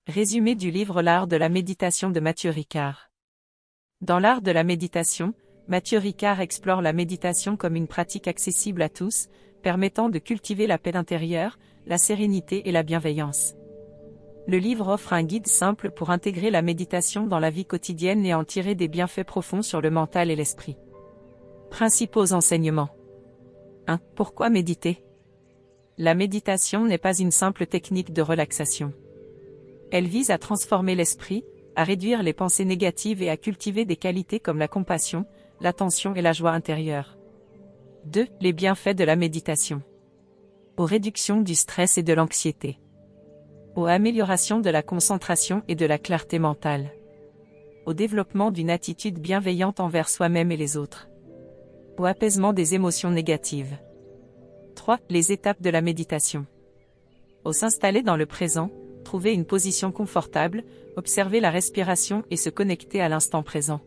Résumé du livre L'art de la méditation de Matthieu Ricard. Dans l'art de la méditation, Matthieu Ricard explore la méditation comme une pratique accessible à tous, permettant de cultiver la paix intérieure, la sérénité et la bienveillance. Le livre offre un guide simple pour intégrer la méditation dans la vie quotidienne et en tirer des bienfaits profonds sur le mental et l'esprit. Principaux enseignements. 1. Pourquoi méditer? La méditation n'est pas une simple technique de relaxation. Elle vise à transformer l'esprit, à réduire les pensées négatives et à cultiver des qualités comme la compassion, l'attention et la joie intérieure. 2. Les bienfaits de la méditation. Aux réductions du stress et de l'anxiété. Aux améliorations de la concentration et de la clarté mentale. Au développement d'une attitude bienveillante envers soi-même et les autres. Au apaisement des émotions négatives. 3. Les étapes de la méditation. Au s'installer dans le présent, trouver une position confortable, observer la respiration et se connecter à l'instant présent.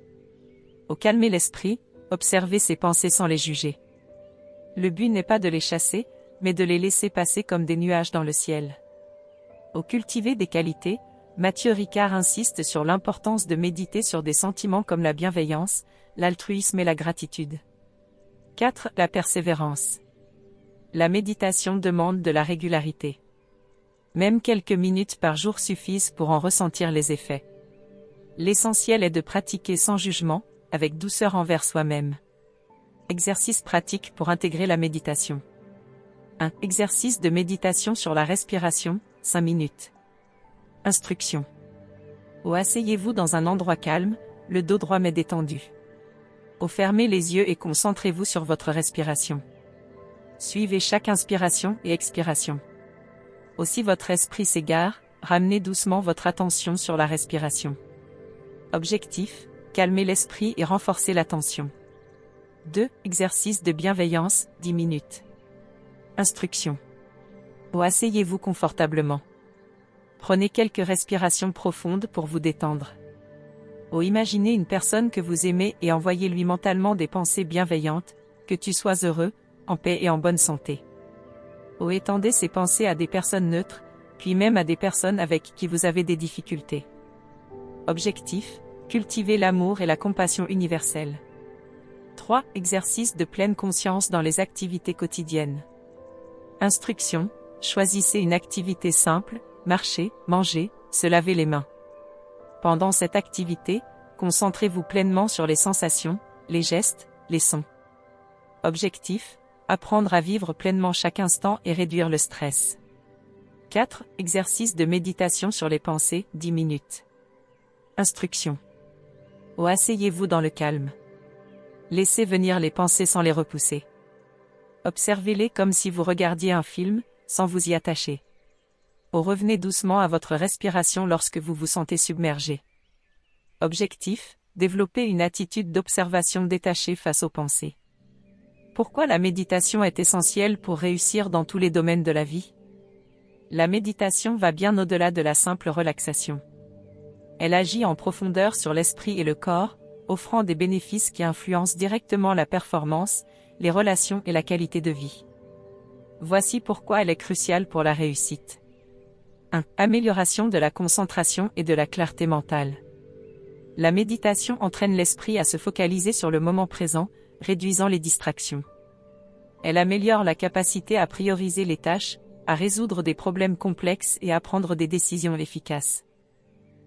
Au calmer l'esprit, observer ses pensées sans les juger. Le but n'est pas de les chasser, mais de les laisser passer comme des nuages dans le ciel. Au cultiver des qualités, Matthieu Ricard insiste sur l'importance de méditer sur des sentiments comme la bienveillance, l'altruisme et la gratitude. 4. La persévérance. La méditation demande de la régularité. Même quelques minutes par jour suffisent pour en ressentir les effets. L'essentiel est de pratiquer sans jugement, avec douceur envers soi-même. Exercice pratique pour intégrer la méditation. 1. Exercice de méditation sur la respiration, 5 minutes. Instruction. Asseyez-vous dans un endroit calme, le dos droit mais détendu. Fermez les yeux et concentrez-vous sur votre respiration. Suivez chaque inspiration et expiration. Si votre esprit s'égare, ramenez doucement votre attention sur la respiration. Objectif, calmer l'esprit et renforcer l'attention. 2. Exercice de bienveillance, 10 minutes. Instruction. Asseyez-vous confortablement. Prenez quelques respirations profondes pour vous détendre. Imaginez une personne que vous aimez et envoyez-lui mentalement des pensées bienveillantes, que tu sois heureux, en paix et en bonne santé. Étendez ces pensées à des personnes neutres, puis même à des personnes avec qui vous avez des difficultés. Objectif, cultiver l'amour et la compassion universelle. 3. Exercice de pleine conscience dans les activités quotidiennes. Instruction, choisissez une activité simple, marcher, manger, se laver les mains. Pendant cette activité, concentrez-vous pleinement sur les sensations, les gestes, les sons. Objectif, apprendre à vivre pleinement chaque instant et réduire le stress. 4. Exercice de méditation sur les pensées, 10 minutes. Instruction. Asseyez-vous dans le calme. Laissez venir les pensées sans les repousser. Observez-les comme si vous regardiez un film, sans vous y attacher. Revenez doucement à votre respiration lorsque vous vous sentez submergé. Objectif, développer une attitude d'observation détachée face aux pensées. Pourquoi la méditation est essentielle pour réussir dans tous les domaines de la vie? La méditation va bien au-delà de la simple relaxation. Elle agit en profondeur sur l'esprit et le corps, offrant des bénéfices qui influencent directement la performance, les relations et la qualité de vie. Voici pourquoi elle est cruciale pour la réussite. 1. Amélioration de la concentration et de la clarté mentale. La méditation entraîne l'esprit à se focaliser sur le moment présent, réduisant les distractions. Elle améliore la capacité à prioriser les tâches, à résoudre des problèmes complexes et à prendre des décisions efficaces.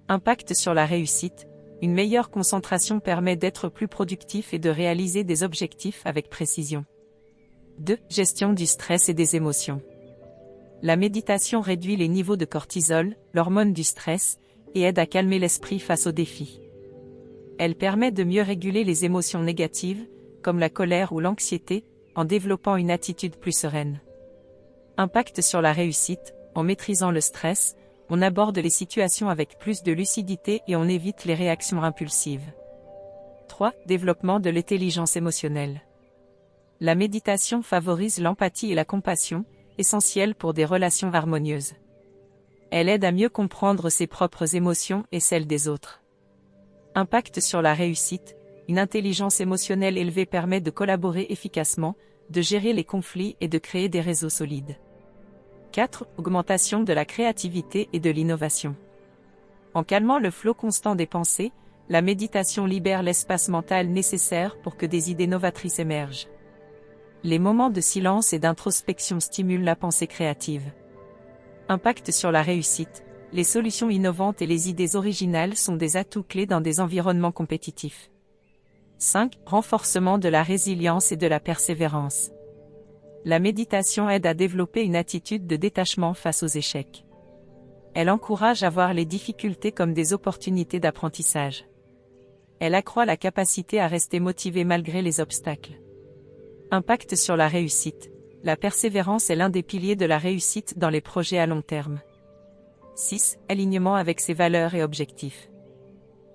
Impact sur la réussite, une meilleure concentration permet d'être plus productif et de réaliser des objectifs avec précision. 2. Gestion du stress et des émotions. La méditation réduit les niveaux de cortisol, l'hormone du stress, et aide à calmer l'esprit face aux défis. Elle permet de mieux réguler les émotions négatives, comme la colère ou l'anxiété, en développant une attitude plus sereine. Impact sur la réussite, en maîtrisant le stress, on aborde les situations avec plus de lucidité et on évite les réactions impulsives. 3. Développement de l'intelligence émotionnelle. La méditation favorise l'empathie et la compassion, essentielles pour des relations harmonieuses. Elle aide à mieux comprendre ses propres émotions et celles des autres. Impact sur la réussite, une intelligence émotionnelle élevée permet de collaborer efficacement, de gérer les conflits et de créer des réseaux solides. 4. Augmentation de la créativité et de l'innovation. En calmant le flot constant des pensées, la méditation libère l'espace mental nécessaire pour que des idées novatrices émergent. Les moments de silence et d'introspection stimulent la pensée créative. Impact sur la réussite. Les solutions innovantes et les idées originales sont des atouts clés dans des environnements compétitifs. 5. Renforcement de la résilience et de la persévérance. La méditation aide à développer une attitude de détachement face aux échecs. Elle encourage à voir les difficultés comme des opportunités d'apprentissage. Elle accroît la capacité à rester motivé malgré les obstacles. Impact sur la réussite. La persévérance est l'un des piliers de la réussite dans les projets à long terme. 6. Alignement avec ses valeurs et objectifs.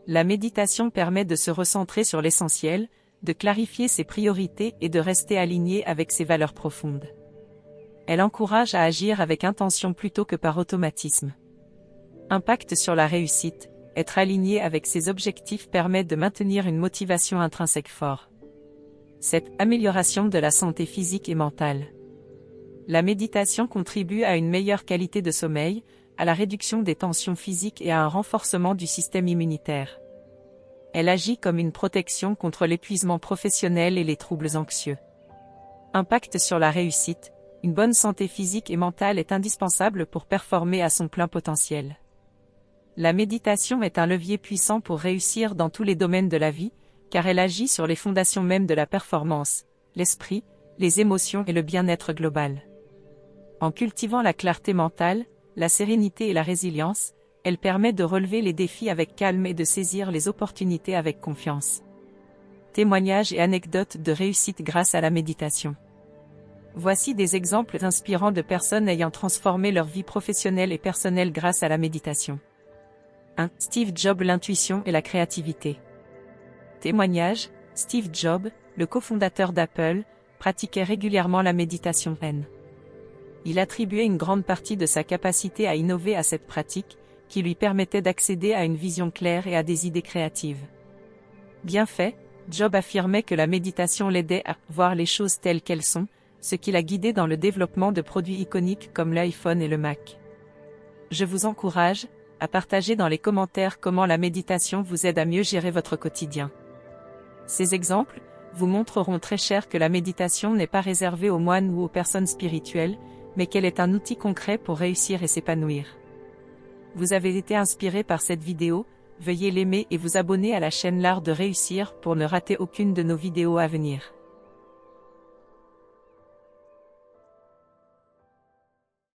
La méditation permet de se recentrer sur l'essentiel, de clarifier ses priorités et de rester aligné avec ses valeurs profondes. Elle encourage à agir avec intention plutôt que par automatisme. Impact sur la réussite. Être aligné avec ses objectifs permet de maintenir une motivation intrinsèque forte. Cette amélioration de la santé physique et mentale. La méditation contribue à une meilleure qualité de sommeil, à la réduction des tensions physiques et à un renforcement du système immunitaire. Elle agit comme une protection contre l'épuisement professionnel et les troubles anxieux. Impact sur la réussite. Une bonne santé physique et mentale est indispensable pour performer à son plein potentiel. La méditation est un levier puissant pour réussir dans tous les domaines de la vie, car elle agit sur les fondations mêmes de la performance, l'esprit, les émotions et le bien-être global. En cultivant la clarté mentale, la sérénité et la résilience, elle permet de relever les défis avec calme et de saisir les opportunités avec confiance. Témoignages et anecdotes de réussite grâce à la méditation. Voici des exemples inspirants de personnes ayant transformé leur vie professionnelle et personnelle grâce à la méditation. 1. Steve Jobs. L'intuition et la créativité. Témoignage. Steve Jobs, le cofondateur d'Apple, pratiquait régulièrement la méditation zen. Il attribuait une grande partie de sa capacité à innover à cette pratique, qui lui permettait d'accéder à une vision claire et à des idées créatives. Bien fait, Jobs affirmait que la méditation l'aidait à voir les choses telles qu'elles sont, ce qui l'a guidé dans le développement de produits iconiques comme l'iPhone et le Mac. Je vous encourage à partager dans les commentaires comment la méditation vous aide à mieux gérer votre quotidien. Ces exemples vous montreront très cher que la méditation n'est pas réservée aux moines ou aux personnes spirituelles, mais qu'elle est un outil concret pour réussir et s'épanouir. Vous avez été inspiré par cette vidéo, veuillez l'aimer et vous abonner à la chaîne L'Art de Réussir pour ne rater aucune de nos vidéos à venir.